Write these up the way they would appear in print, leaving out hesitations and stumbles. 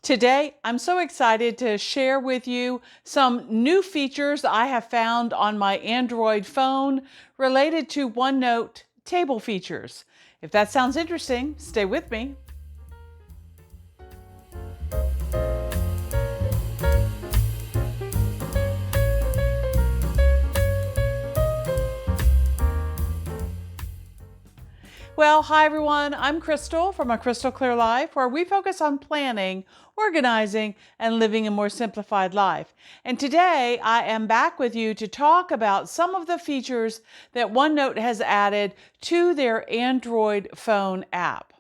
Today, I'm so excited to share with you some new features I have found on my Android phone related to OneNote table features. If that sounds interesting, stay with me. Well, hi everyone, I'm Crystal from A Crystal Clear Life, where we focus on planning, organizing, and living a more simplified life. And today I am back with you to talk about some of the features that OneNote has added to their Android phone app.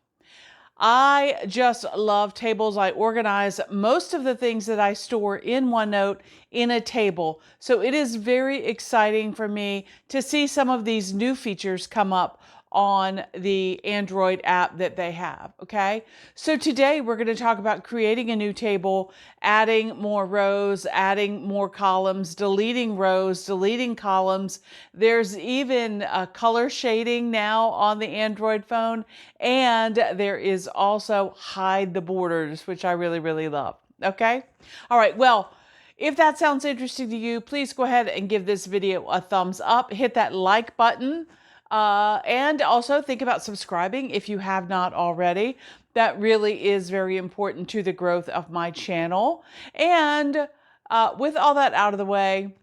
I just love tables. I organize most of the things that I store in OneNote in a table. So it is very exciting for me to see some of these new features come up on the Android app that they have, okay? So today we're going to talk about creating a new table, adding more rows, adding more columns, deleting rows, deleting columns. There's even color shading now on the Android phone, and there is also hide the borders, which I really love, okay? All right, well, if that sounds interesting to you, please go ahead and give this video a thumbs up, hit that like button, and also think about subscribing if you have not already. That really is very important to the growth of my channel. And with all that out of the way,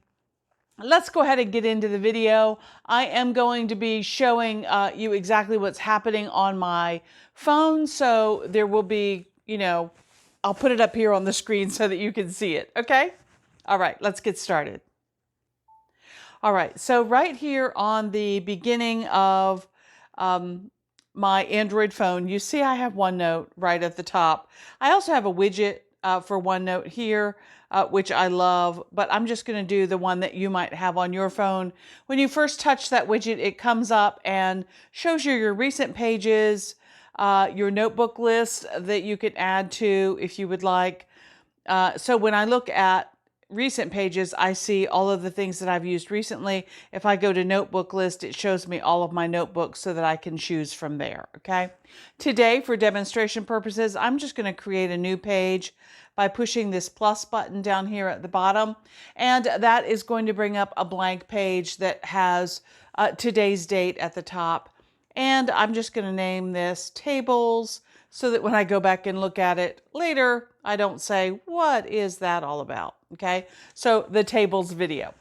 let's go ahead and get into the video. I am going to be showing you exactly what's happening on my phone. So there will be, I'll put it up here on the screen so that you can see it. Okay? All right, let's get started. All right, so right here on the beginning of my Android phone, you see I have OneNote right at the top. I also have a widget for OneNote here, which I love, but I'm just going to do the one that you might have on your phone. When you first touch that widget, it comes up and shows you your recent pages, your notebook list that you can add to if you would like. So when I look at recent pages, I see all of the things that I've used recently. If I go to notebook list, it shows me all of my notebooks so that I can choose from there, okay? Today, for demonstration purposes, I'm just going to create a new page by pushing this plus button down here at the bottom, and that is going to bring up a blank page that has today's date at the top. And I'm just going to name this Tables so that when I go back and look at it later, I don't say, what is that all about? Okay, so the tables video.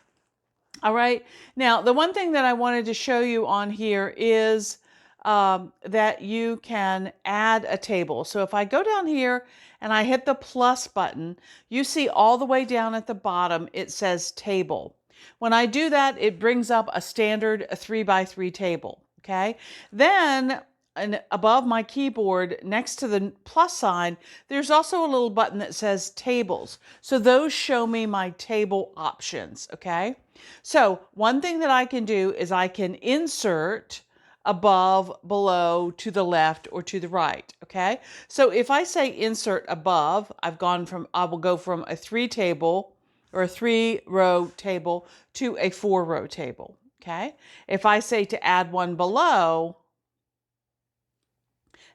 All right, now the one thing that I wanted to show you on here is that you can add a table. So if I go down here and I hit the plus button, you see all the way down at the bottom, it says table. When I do that, it brings up a standard 3x3 table. Okay, then and above my keyboard next to the plus sign, there's also a little button that says tables. So those show me my table options, okay? So one thing that I can do is I can insert above, below, to the left, or to the right, okay? So if I say insert above, I will go from a 3-table or a 3-row table to a 4-row table, okay? If I say to add one below,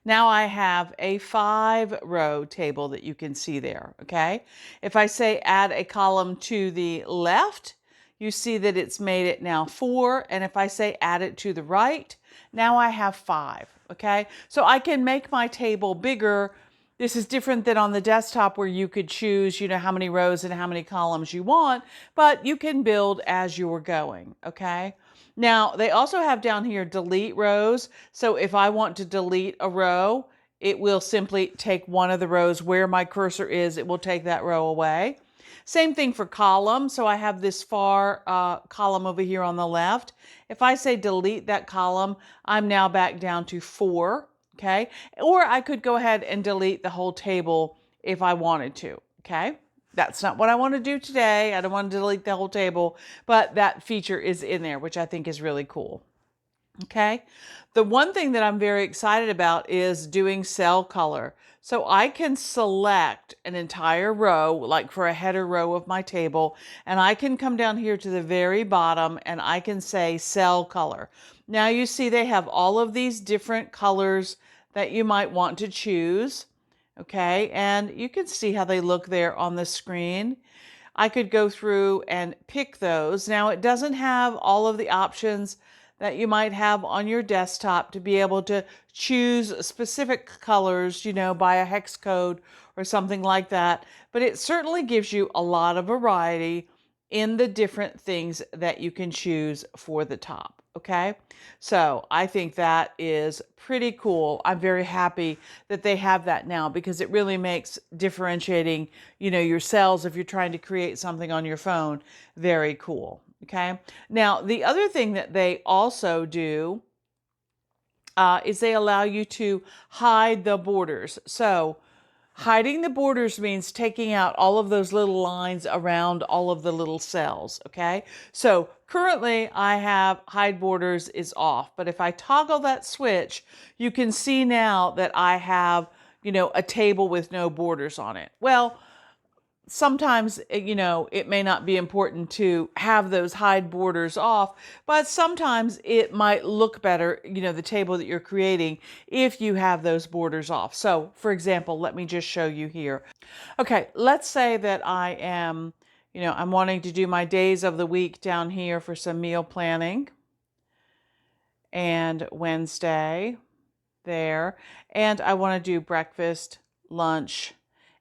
now I have a 5-row table that you can see there, okay? If I say add a column to the left, you see that it's made it now 4. And if I say add it to the right, now I have 5, okay? So I can make my table bigger. This is different than on the desktop where you could choose, how many rows and how many columns you want, but you can build as you're going, okay? Now, they also have down here delete rows. So if I want to delete a row, it will simply take one of the rows where my cursor is. It will take that row away. Same thing for column. So I have this far column over here on the left. If I say delete that column, I'm now back down to 4, okay? Or I could go ahead and delete the whole table if I wanted to, okay? That's not what I want to do today. I don't want to delete the whole table, but that feature is in there, which I think is really cool. Okay. The one thing that I'm very excited about is doing cell color. So I can select an entire row, like for a header row of my table, and I can come down here to the very bottom and I can say cell color. Now you see they have all of these different colors that you might want to choose. Okay, and you can see how they look there on the screen. I could go through and pick those. Now, it doesn't have all of the options that you might have on your desktop to be able to choose specific colors, by a hex code or something like that. But it certainly gives you a lot of variety in the different things that you can choose for the top. Okay, so I think that is pretty cool. I'm very happy that they have that now because it really makes differentiating, your cells if you're trying to create something on your phone very cool. Okay, now the other thing that they also do is they allow you to hide the borders. So hiding the borders means taking out all of those little lines around all of the little cells, okay? So currently I have hide borders is off, but if I toggle that switch, you can see now that I have, a table with no borders on it. Well, sometimes, it may not be important to have those hide borders off, but sometimes it might look better, the table that you're creating, if you have those borders off. So, for example, let me just show you here. Okay, let's say that I am, I'm wanting to do my days of the week down here for some meal planning. And Wednesday there. And I want to do breakfast, lunch,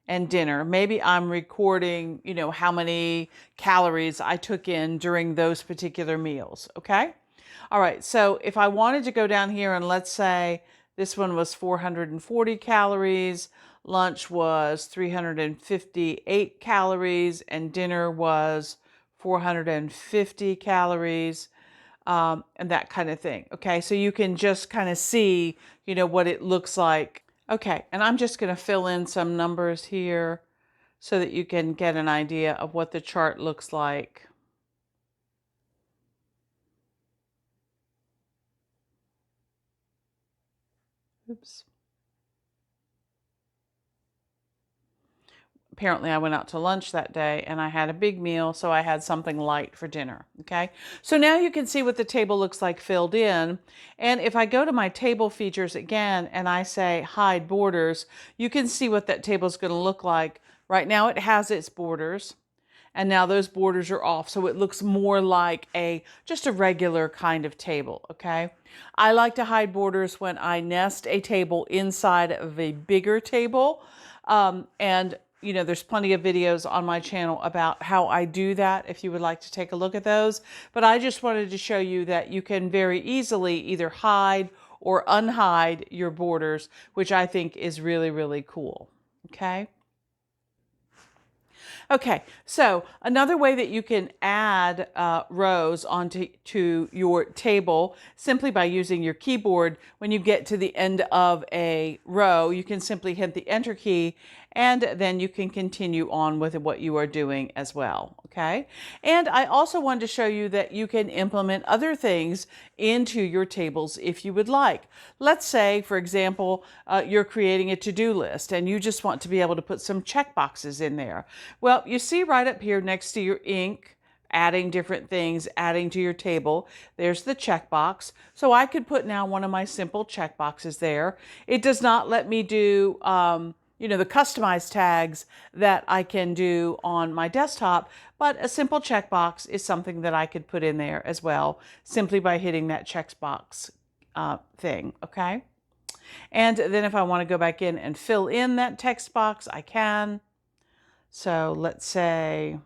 and dinner. Maybe I'm recording, how many calories I took in during those particular meals. Okay. All right. So if I wanted to go down here and let's say this one was 440 calories, lunch was 358 calories, and dinner was 450 calories. And that kind of thing. Okay, so you can just kind of see, what it looks like. Okay, and I'm just going to fill in some numbers here so that you can get an idea of what the chart looks like. Oops. Apparently I went out to lunch that day and I had a big meal, so I had something light for dinner. Okay, so now you can see what the table looks like filled in. And if I go to my table features again and I say hide borders, you can see what that table is going to look like. Right now it has its borders, and now those borders are off, so it looks more like just a regular kind of table. Okay, I like to hide borders when I nest a table inside of a bigger table, and there's plenty of videos on my channel about how I do that if you would like to take a look at those. But I just wanted to show you that you can very easily either hide or unhide your borders, which I think is really, really cool. Okay. Okay, so another way that you can add rows onto your table simply by using your keyboard. When you get to the end of a row, you can simply hit the Enter key, and then you can continue on with what you are doing as well. Okay, and I also wanted to show you that you can implement other things into your tables if you would like. Let's say, for example, you're creating a to-do list and you just want to be able to put some check boxes in there. Well, you see right up here next to your ink, adding different things, adding to your table, there's the checkbox. So I could put now one of my simple checkboxes there. It does not let me do the customized tags that I can do on my desktop, but a simple checkbox is something that I could put in there as well, simply by hitting that checkbox thing, okay? And then if I want to go back in and fill in that text box, I can. So let's say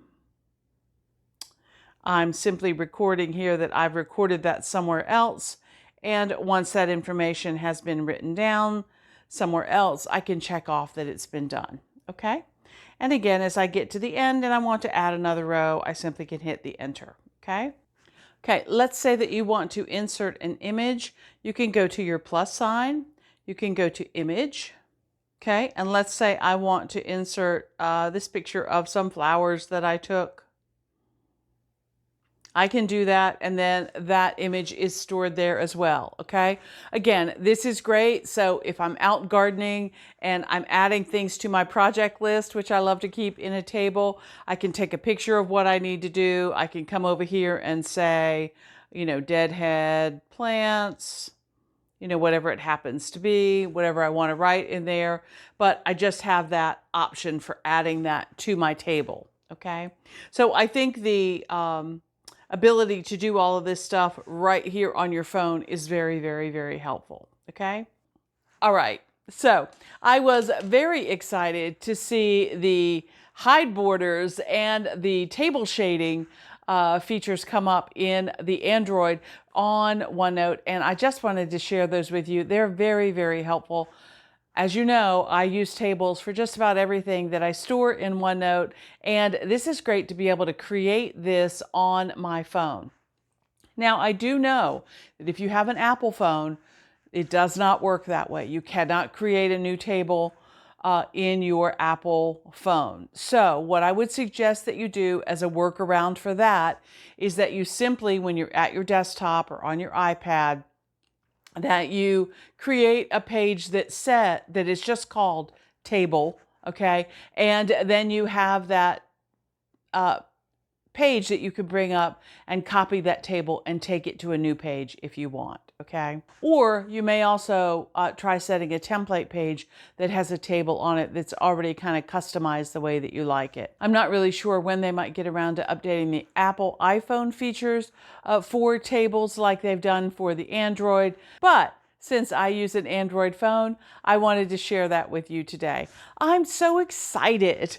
I'm simply recording here that I've recorded that somewhere else, and once that information has been written down somewhere else, I can check off that it's been done. Okay, and again, as I get to the end and I want to add another row, I simply can hit the Enter. Okay, let's say that you want to insert an image. You can go to your plus sign, you can go to Image. Okay, and let's say I want to insert this picture of some flowers that I took. I can do that, and then that image is stored there as well. Okay, again, this is great. So if I'm out gardening and I'm adding things to my project list, which I love to keep in a table, I can take a picture of what I need to do. I can come over here and say, deadhead plants, whatever it happens to be, whatever I want to write in there, but I just have that option for adding that to my table, okay? So I think the ability to do all of this stuff right here on your phone is very, very, very helpful, okay? All right, so I was very excited to see the hide borders and the table shading features come up in the Android on OneNote, and I just wanted to share those with you. They're very, very helpful. As you know, I use tables for just about everything that I store in OneNote, and this is great to be able to create this on my phone. Now, I do know that if you have an Apple phone, it does not work that way. You cannot create a new table in your Apple phone. So what I would suggest that you do as a workaround for that is that you simply, when you're at your desktop or on your iPad, that you create a page that is just called table, okay? And then you have that page that you could bring up and copy that table and take it to a new page if you want, okay? Or you may also try setting a template page that has a table on it that's already kind of customized the way that you like it. I'm not really sure when they might get around to updating the Apple iPhone features for tables like they've done for the Android, but since I use an Android phone, I wanted to share that with you today. I'm so excited.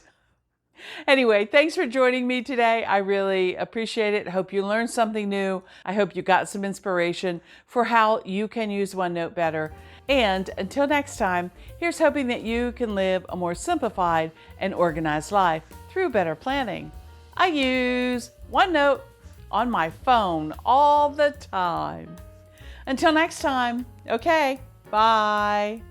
Anyway, thanks for joining me today. I really appreciate it. I hope you learned something new. I hope you got some inspiration for how you can use OneNote better. And until next time, here's hoping that you can live a more simplified and organized life through better planning. I use OneNote on my phone all the time. Until next time, okay, bye.